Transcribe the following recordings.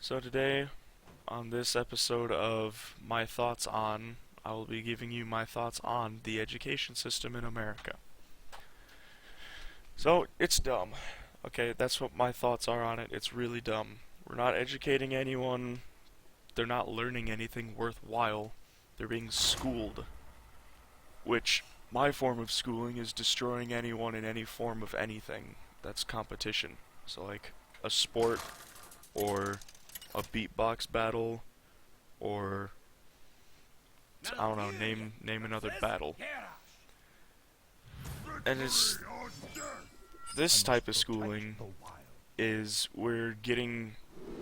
So today, on this episode of My Thoughts On, I will be giving you my thoughts on the education system in America. So, it's dumb. Okay, that's what my thoughts are on it. It's really dumb. We're not educating anyone. They're not learning anything worthwhile. They're being schooled. Which, my form of schooling is destroying anyone in any form of anything that's competition. So, like, a sport, or a beatbox battle, or I don't know, name another battle. And it's this type of schooling is we're getting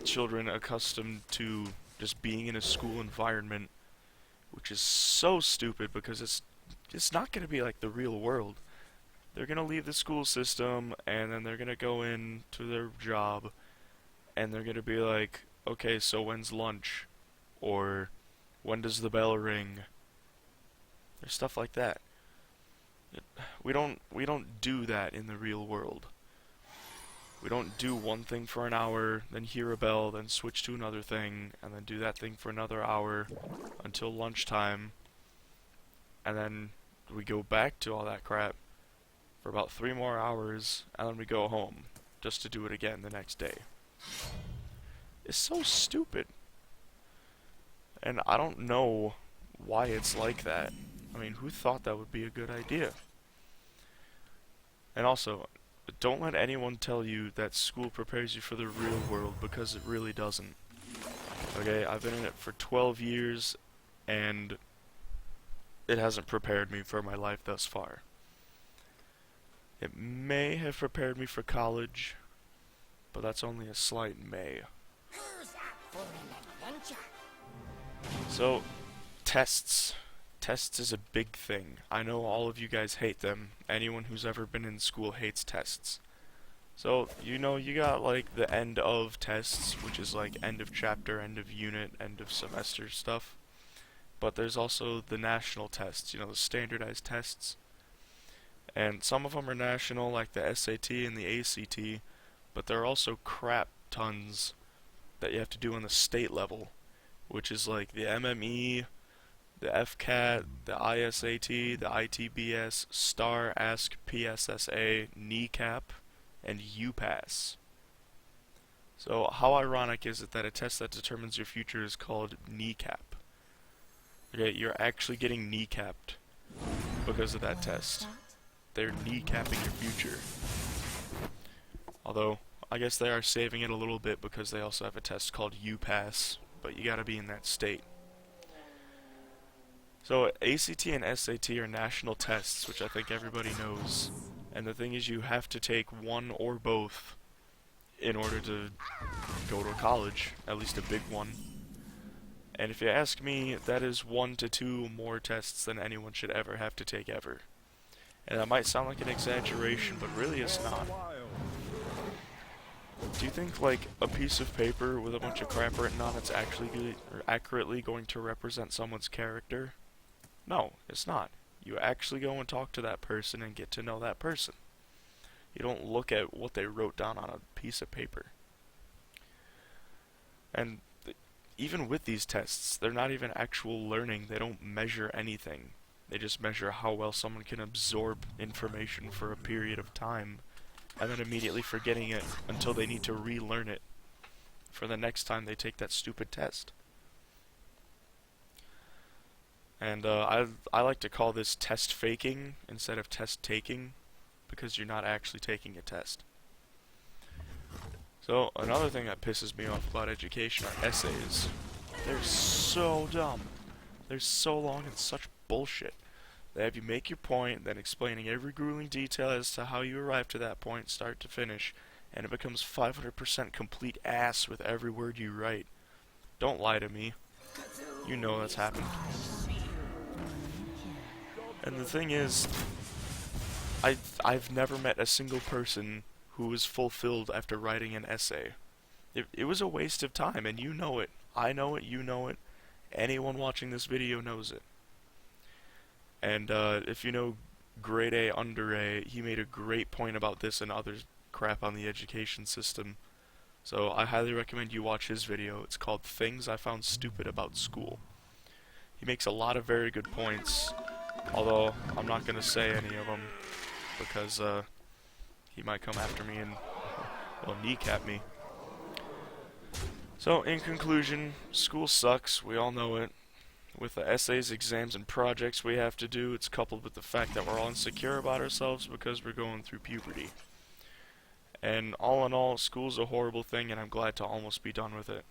children accustomed to just being in a school environment, which is so stupid because it's not going to be like the real world. They're going to leave the school system and then they're going to go into their job and they're going to be like, okay, so when's lunch? Or when does the bell ring? Or stuff like that. We don't do that in the real world. We don't do one thing for an hour, then hear a bell, then switch to another thing, and then do that thing for another hour until lunchtime, and then we go back to all that crap for about 3 more hours, and then we go home just to do it again the next day. It's so stupid. And I don't know why it's like that. I mean, who thought that would be a good idea? And also, don't let anyone tell you that school prepares you for the real world, because it really doesn't. Okay, I've been in it for 12 years, and it hasn't prepared me for my life thus far. It may have prepared me for college, but that's only a slight may. So, tests. Tests is a big thing. I know all of you guys hate them. Anyone who's ever been in school hates tests. So, you got like the end of tests, which is like end of chapter, end of unit, end of semester stuff. But there's also the national tests, the standardized tests. And some of them are national, like the SAT and the ACT, but there are also crap tons that you have to do on the state level, which is like the MME, the FCAT, the ISAT, the ITBS, STAR, ASK, PSSA, NECAP, and UPass. So how ironic is it that a test that determines your future is called NECAP? Okay, you're actually getting kneecapped because of that test. They're kneecapping your future. Although, I guess they are saving it a little bit because they also have a test called UPass, but you gotta be in that state. So ACT and SAT are national tests, which I think everybody knows. And the thing is, you have to take one or both in order to go to college, at least a big one. And if you ask me, that is 1 to 2 more tests than anyone should ever have to take ever. And that might sound like an exaggeration, but really it's not. Do you think like a piece of paper with a bunch of crap written on it's actually accurately going to represent someone's character? No, it's not. You actually go and talk to that person and get to know that person. You don't look at what they wrote down on a piece of paper. And even with these tests, they're not even actual learning. They don't measure anything. They just measure how well someone can absorb information for a period of time, and then immediately forgetting it until they need to relearn it for the next time they take that stupid test. And I like to call this test faking instead of test taking, because you're not actually taking a test. So another thing that pisses me off about education are essays. They're so dumb. They're so long and such bullshit. They have you make your point, then explaining every grueling detail as to how you arrived to that point, start to finish, and it becomes 500% complete ass with every word you write. Don't lie to me. You know that's happened. And the thing is, I've never met a single person who was fulfilled after writing an essay. It was a waste of time, and you know it. I know it, you know it. Anyone watching this video knows it. And if you know Grade A Under A, he made a great point about this and other crap on the education system. So I highly recommend you watch his video. It's called Things I Found Stupid About School. He makes a lot of very good points, although I'm not going to say any of them because he might come after me and, well, kneecap me. So, in conclusion, school sucks, we all know it. With the essays, exams, and projects we have to do, it's coupled with the fact that we're all insecure about ourselves because we're going through puberty. And all in all, school's a horrible thing and I'm glad to almost be done with it.